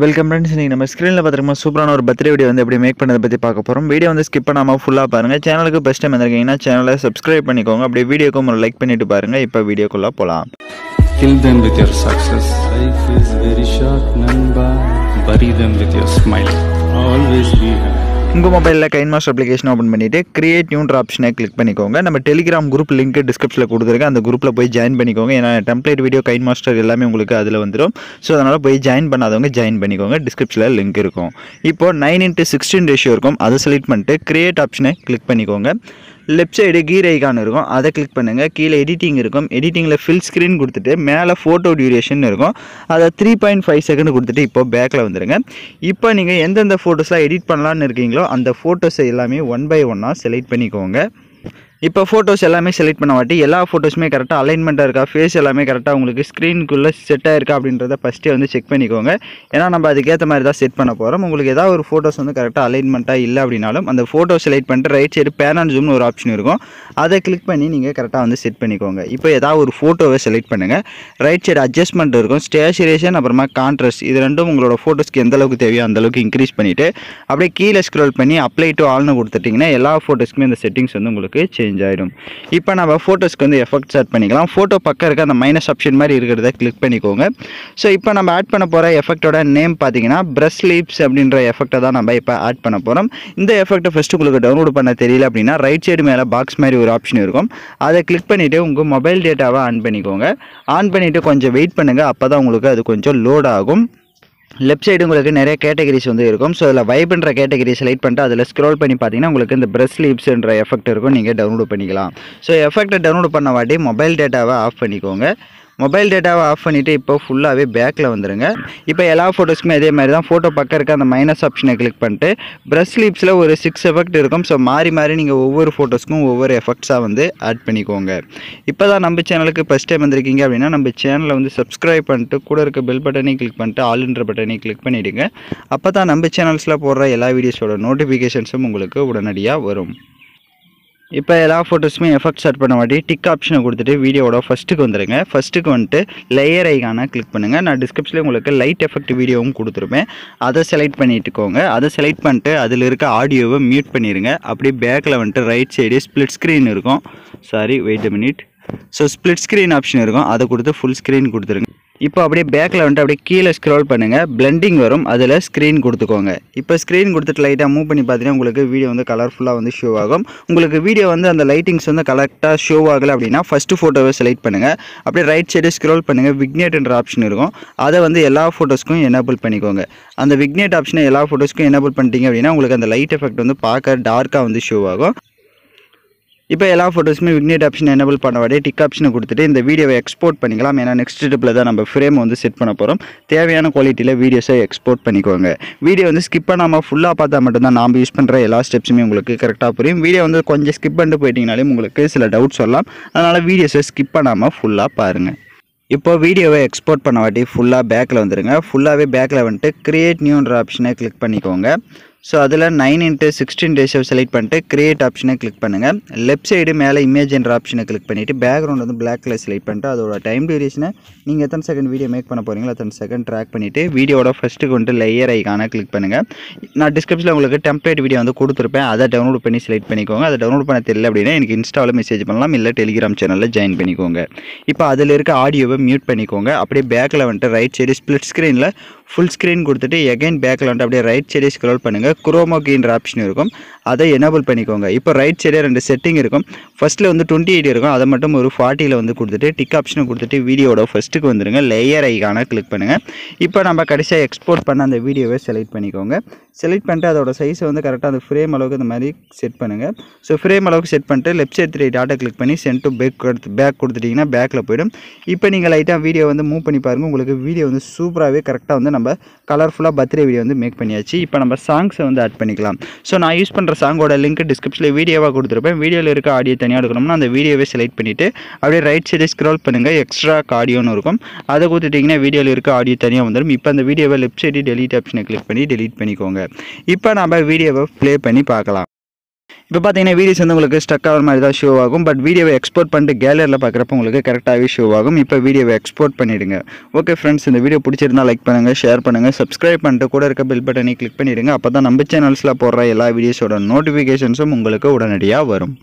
Welcome friends. நீங்கள் நம்ம ஸ்க்ரீனில் பார்த்துருக்கோம் சூப்பரான ஒரு பர்த்டே வீடியோ வந்து எப்படி மேக் பண்ணதை பற்றி பார்க்க போகிறோம். வீடியோ வந்து ஸ்கிப் பண்ணாமல் ஃபுல்லாக பாருங்கள். சேனலுக்கு ஃபஸ்ட் டைம் வந்திருக்கீங்கன்னா சேனலை சப்ஸ்கிரைப் பண்ணிக்கோங்க. அப்படியே வீடியோக்கும் ஒரு லைக் பண்ணிட்டு பாருங்கள். இப்போ வீடியோக்குள்ளே போகலாம். Kill them with your success. Life is very short, Namba. Bury them with your smile. Always be happy. உங்கள் மொபைலில் கைன்மாஸ்டர் அப்ளிகேஷன் ஓப்பன் பண்ணிவிட்டு கிரியேட் நியூன்ற ஆப்ஷனை கிளிக் பண்ணிக்கோங்க. நம்ம டெலிகிராம் குரூப் லிங்க் டிஸ்கிரிப்ஷனில் கொடுத்துருக்கேன். அந்த குரூப்பில் போய் ஜாயின் பண்ணிக்கோங்க. ஏன்னா டெம்ப்ளேட் வீடியோ கைன்மாஸ்டர் எல்லாமே உங்களுக்கு அதில் வந்துடும். ஸோ அதனால் போய் ஜாயின் பண்ணாதவங்க ஜாயின் பண்ணிக்கோங்க. டிஸ்கிரிப்ஷனில் லிங்க் இருக்கும். இப்போது 9:16 ரேஷியோ இருக்கும். அதை செலக்ட் பண்ணிட்டு கிரியேட் ஆப்ஷனை கிளிக் பண்ணிக்கோங்க. லெஃப்ட் சைடு கீர் ஐகான் இருக்கும். அதை கிளிக் பண்ணுங்கள். கீழே எடிட்டிங் இருக்கும். எடிட்டிங்கில் ஃபில் ஸ்க்ரீன் கொடுத்துட்டு மேலே ஃபோட்டோ டியூரேஷன் இருக்கும். அதை 3.5 செகண்ட் கொடுத்துட்டு இப்போ பேக்கில் வந்துடுங்க. இப்போ நீங்கள் எந்தெந்த ஃபோட்டோஸ்லாம் எடிட் பண்ணலான்னு இருக்கீங்களோ அந்த ஃபோட்டோஸை எல்லாமே 1 by 1 செலக்ட் பண்ணிக்கோங்க. இப்போ ஃபோட்டோஸ் எல்லாமே செலக்ட் பண்ண வாட்டி எல்லா ஃபோட்டோஸுமே கரெக்டாக அலைன்மெண்ட்டாக இருக்கா, ஃபேஸ் எல்லாமே கரெக்டாக உங்களுக்கு ஸ்க்ரீனுக்குள்ளே செட் ஆகிருக்கா அப்படின்றத ஃபஸ்ட்டே வந்து செக் பண்ணிக்கோங்க. ஏன்னா நம்ம அதுக்கேற்ற மாதிரி தான் செட் பண்ண போகிறோம். உங்களுக்கு ஏதாவது ஒரு ஃபோட்டோஸ் வந்து கரெக்டாக அலைன்மெண்ட்டாக இல்லை அப்படின்னாலும் அந்த ஃபோட்டோ செலக்ட் பண்ணிட்டு ரைட் சைடு பேன் அண்ட் ஜூம்னு ஒரு ஆப்ஷன் இருக்கும். அதை கிளிக் பண்ணி நீங்கள் கரெக்டாக வந்து செட் பண்ணிக்கோங்க. இப்போ ஏதாவது ஒரு ஃபோட்டோவை செலக்ட் பண்ணுங்கள். ரைட் சைடு அட்ஜஸ்ட்மெண்ட் இருக்கும். ஸ்டேச்சுரேஷன் அப்புறமா கான்ட்ராஸ்ட் இது ரெண்டும் உங்களோட ஃபோட்டோஸ்க்கு எந்த அளவுக்கு தேவையோ அந்தளவுக்கு இன்க்ரீஸ் பண்ணிவிட்டு அப்படியே கீழே ஸ்க்ரோல் பண்ணி அப்ளை டு ஆல்னு கொடுத்துட்டிங்கன்னா எல்லா ஃபோட்டோஸ்க்குமே இந்த செட்டிங்ஸ் வந்து உங்களுக்கு சேஞ்ச் ஆகிடும். இப்போ நம்ம ஃபோட்டோஸ்க்கு வந்து எஃபெக்ட் ஆட் பண்ணிக்கலாம். ஃபோட்டோ பக்கம் இருக்க அந்த மைனஸ் ஆப்ஷன் மாதிரி இருக்கிறத கிளிக் பண்ணிக்கோங்க. ஸோ இப்போ நம்ம ஆட் பண்ண போகிற எஃபெக்டோட நேம் பார்த்தீங்கன்னா பிரஷ் லீப்ஸ் அப்படின்ற எஃபெக்டை தான் நம்ம இப்போ ஆட் பண்ண போகிறோம். இந்த எஃபெக்ட்டை ஃபஸ்ட்டு உங்களுக்கு டவுன்லோட் பண்ண தெரியல அப்படின்னா ரைட் சைடு மேலே பாக்ஸ் மாதிரி ஒரு ஆப்ஷன் இருக்கும். அதை கிளிக் பண்ணிவிட்டு உங்கள் மொபைல் டேட்டாவை ஆன் பண்ணிக்கோங்க. ஆன் பண்ணிவிட்டு கொஞ்சம் வெயிட் பண்ணுங்கள். அப்போ தான் உங்களுக்கு அது கொஞ்சம் லோட் ஆகும். லெஃப்ட் சைடு உங்களுக்கு நிறைய கேட்டகரிஸ் வந்து இருக்கும். ஸோ அதில் வைப்ன்ற கேட்டகரி செலக்ட் பண்ணிட்டு அதில் ஸ்க்ரோல் பண்ணி பார்த்தீங்கன்னா உங்களுக்கு இந்த பிரஷ் லீப்ஸ்ன்ற எஃபெக்ட் இருக்கும். நீங்கள் டவுன்லோட் பண்ணிக்கலாம். ஸோ எஃபெக்ட்டை டவுன்லோட் பண்ண வாட்டி மொபைல் டேட்டாவை ஆஃப் பண்ணிக்கோங்க. மொபைல் டேட்டாவை ஆஃப் பண்ணிவிட்டு இப்போ ஃபுல்லாகவே பேக்கில் வந்துடுங்க. இப்போ எல்லா ஃபோட்டோஸ்க்குமே அதே மாதிரி தான். ஃபோட்டோ பக்கம் இருக்க அந்த மைனஸ் ஆப்ஷனை கிளிக் பண்ணிட்டு பிரஷ் லீப்ஸில் ஒரு 6 எஃபெக்ட் இருக்கும். ஸோ மாறி மாறி நீங்கள் ஒவ்வொரு ஃபோட்டோஸ்க்கும் ஒவ்வொரு எஃபெக்ட்ஸாக வந்து ஆட் பண்ணிக்கோங்க. இப்போ தான் நம்ம சேனலுக்கு ஃபஸ்ட் டைம் வந்திருக்கீங்க அப்படின்னா நம்ம சேனலை வந்து சப்ஸ்கிரைப் பண்ணிட்டு கூட இருக்க பெல் பட்டனையும் கிளிக் பண்ணிட்டு ஆல்ன்ற பட்டனையும் கிளிக் பண்ணிவிடுங்க. அப்போ தான் நம்ம சேனல்ஸில் போடுற எல்லா வீடியோஸோட நோட்டிஃபிகேஷன்ஸும் உங்களுக்கு உடனடியாக வரும். இப்போ எல்லா ஃபோட்டோஸுமே எஃபெக்ட் ஸ்டார்ட் பண்ண வாட்டி டிக் ஆப்ஷனை கொடுத்துட்டு வீடியோவோட ஃபஸ்ட்டுக்கு வந்துடுங்க. ஃபஸ்ட்டுக்கு வந்துட்டு லேயர் ஐகானை கிளிக் பண்ணுங்கள். நான் டிஸ்கிரிப்ஷனில் உங்களுக்கு லைட் எஃபெக்ட் வீடியோவும் கொடுத்துருப்பேன். அதை செலக்ட் பண்ணிட்டுக்கோங்க. அதை செலக்ட் பண்ணிட்டு அதில் இருக்க ஆடியோவை மியூட் பண்ணிடுங்க. அப்படியே பேக்கில் வந்துட்டு ரைட் சைடு ஸ்ப்ளிட் ஸ்க்ரீன் இருக்கும். Wait a minute. So split screen option இருக்கும். அதை கொடுத்து ஃபுல் ஸ்க்ரீன் கொடுத்துருங்க. இப்போ அப்படியே பேக்கில் வந்துட்டு அப்படியே கீழே ஸ்க்ரோல் பண்ணுங்கள். பிளெண்டிங் வரும். அதில் ஸ்க்ரீன் கொடுத்துக்கோங்க. இப்போ ஸ்க்ரீன் கொடுத்துட்டு லைட்டாக மூவ் பண்ணி பார்த்தீங்கன்னா உங்களுக்கு வீடியோ வந்து கலர்ஃபுல்லாக வந்து ஷோ ஆகும். உங்களுக்கு வீடியோ வந்து அந்த லைட்டிங்ஸ் வந்து கரெக்டாக ஷோ ஆகலை அப்படின்னா ஃபஸ்ட்டு ஃபோட்டோவை செலக்ட் பண்ணுங்கள். அப்படியே ரைட் சைடு ஸ்க்ரோல் பண்ணுங்கள். விக்னேட்ன்ற ஆப்ஷன் இருக்கும். அதை வந்து எல்லா ஃபோட்டோஸ்க்கும் எனேபிள் பண்ணிக்கோங்க. அந்த விக்னேட் ஆப்ஷனை எல்லா ஃபோட்டோஸ்க்கும் எனேபிள் பண்ணிட்டீங்க அப்படின்னா உங்களுக்கு அந்த லைட் எஃபெக்ட் வந்து பார்க்க டார்க்காக வந்து ஷோ ஆகும். இப்போ எல்லா ஃபோட்டோஸுமே விக்னேட் ஆப்ஷன் எனேபிள் பண்ண வாட்டி டிக் ஆப்ஷனை கொடுத்துட்டு இந்த வீடியோவை எக்ஸ்போர்ட் பண்ணிக்கலாம். ஏன்னா நெக்ஸ்ட் ஸ்டெப்பில் தான் நம்ம ஃப்ரேம் வந்து செட் பண்ண போகிறோம். தேவையான குவாலிட்டியில் வீடியோஸை எக்ஸ்போர்ட் பண்ணிக்கோங்க. வீடியோ வந்து ஸ்கிப் பண்ணாமல் ஃபுல்லாக பார்த்தா மட்டும்தான் நாம் யூஸ் பண்ணுற எல்லா ஸ்டெப்ஸுமே உங்களுக்கு கரெக்டாக புரியும். வீடியோ வந்து கொஞ்சம் ஸ்கிப் பண்ணிட்டு போயிட்டீங்கனாலே உங்களுக்கு சில டவுட்ஸ் வரலாம். அதனால் வீடியோஸை ஸ்கிப் பண்ணாமல் ஃபுல்லாக பாருங்கள். இப்போ வீடியோவை எக்ஸ்போர்ட் பண்ண வாட்டி ஃபுல்லாக பேக்கில் வந்துடுங்க. ஃபுல்லாகவே பேக்கில் வந்துட்டு கிரியேட் நியூன்ற ஆப்ஷனை கிளிக் பண்ணிக்கோங்க. ஸோ அதில் 9:16 ரேஷியோ செலக்ட் பண்ணிட்டு கிரியேட் ஆப்ஷனை கிளிக் பண்ணுங்கள். லெஃப்ட் சைடு மேலே இமேஜ்ன்ற ஆப்ஷனை கிளிக் பண்ணிவிட்டு பேக்ரவுண்ட் வந்து பிளாக் கலர் செலக்ட் பண்ணிட்டு அதோட டைம் டியூரேஷனை நீங்கள் எத்தனை செகண்ட் வீடியோ மேக் பண்ண போகிறீங்களோ அத்தனை செகண்ட் ட்ராக் பண்ணிவிட்டு வீடியோட ஃபஸ்ட்டுக்கு வந்துட்டு லேயர் ஐகானை கிளிக் பண்ணுங்கள். நான் டிஸ்கிரிப்ஷனில் உங்களுக்கு டெம்ப்ளேட் வீடியோ வந்து கொடுத்துருப்பேன். அதை டவுன்லோட் பண்ணி செலக்ட் பண்ணிக்கோங்க. அதை டவுன்லோட் பண்ண தெரியல அப்படின்னா எனக்கு இன்ஸ்டாவில் மெசேஜ் பண்ணலாம். இல்லை டெலிகிராம் சேனலில் ஜாயின் பண்ணிக்கோங்க. இப்போ அதில் இருக்க ஆடியோவை மியூட் பண்ணிக்கோங்க. அப்படியே பேக்கில் வந்துட்டு ரைட் சைடு ஸ்ப்ளிட் ஸ்க்ரீனில் ஃபுல் ஸ்க்ரீன் கொடுத்துட்டு எகைன் பேக்கில் வந்துட்டு அப்படியே ரைட் சைடே ஸ்க்ரோல் பண்ணுங்கள். குரோமோ கீன்ற ஆப்ஷன் இருக்கும். அதை எனேபிள் பண்ணிக்கோங்க. இப்போ ரைட் சைடே 2 செட்டிங் இருக்கும். ஃபஸ்ட்டில் வந்து 28 இருக்கும். அதை மட்டும் ஒரு 40ல் வந்து கொடுத்துட்டு டிக் ஆப்ஷனை கொடுத்துட்டு வீடியோட ஃபஸ்ட்டுக்கு வந்துடுங்க. லேயர் ஐகானை கிளிக் பண்ணுங்கள். இப்போ நம்ம கடைசியாக எக்ஸ்போர்ட் பண்ண அந்த வீடியோவை செலக்ட் பண்ணிக்கோங்க. செலக்ட் பண்ணிட்டு அதோட சைஸை வந்து கரெக்டாக அந்த ஃப்ரேம் அளவுக்கு இந்த மாதிரி செட் பண்ணுங்கள். ஸோ ஃப்ரேம் அளவுக்கு செட் பண்ணிட்டு லெஃப்ட் சைடு 3 டாட்டை கிளிக் பண்ணி சென்ட் டு பேக் கொடுத்துட்டிங்கன்னா பேக்கில் போய்டும். இப்போ நீங்கள் லைட்டாக வீடியோ வந்து மூவ் பண்ணி பாருங்கள். உங்களுக்கு வீடியோ வந்து சூப்பராகவே கரெக்டாக வந்து நம்ம கலர்ஃபுல்லாக பர்த்டே வீடியோ வந்து மேக் பண்ணியாச்சு. இப்போ நம்ம சாங்ஸை வந்து ஆட் பண்ணிக்கலாம். ஸோ நான் யூஸ் பண்ணுற சாங்கோட லிங்க் டிஸ்கிரிப்ஷனில் வீடியோவாக கொடுத்துருப்பேன். வீடியோவில் இருக்க ஆடியோ தனியாக எடுக்கணும்னா அந்த வீடியோவை செலக்ட் பண்ணிவிட்டு அப்படியே ரைட் சைடு ஸ்க்ரோல் பண்ணுங்கள். எக்ஸ்ட்ரா ஆடியோன்னு இருக்கும். அதை கொடுத்துட்டிங்கன்னா வீடியோவில் இருக்க ஆடியோ தனியாக வந்துடும். இப்போ அந்த வீடியோவை லெஃப்ட் சைடு டெலீட் ஆப்ஷனை கிளிக் பண்ணி டெலீட் பண்ணிக்கோங்க. இப்போ நம்ம வீடியோவை ப்ளே பண்ணி பார்க்கலாம். இப்போ பார்த்தீங்கன்னா வீடியோஸ் வந்து உங்களுக்கு ஸ்டக் ஆகிற மாதிரி தான் ஷோ ஆகும். பட் வீடியோவை எக்ஸ்போர்ட் பண்ணிட்டு கேலரியில் பார்க்குறப்ப உங்களுக்கு கரெக்டாகவே ஷோ ஆகும். இப்போ வீடியோவை எக்ஸ்போர்ட் பண்ணிவிடுங்க. ஓகே ஃப்ரெண்ட்ஸ், இந்த வீடியோ பிடிச்சிருந்தா லைக் பண்ணுங்கள், ஷேர் பண்ணுங்கள், சப்ஸ்கிரைப் பண்ணிட்டு கூட இருக்க பெல் பட்டனை கிளிக் பண்ணிவிடுங்க. அப்போ தான் நம்ம சேனல்ஸில் போடுற எல்லா வீடியோஸோட நோட்டிஃபிகேஷன்ஸும் உங்களுக்கு உடனடியாக வரும்.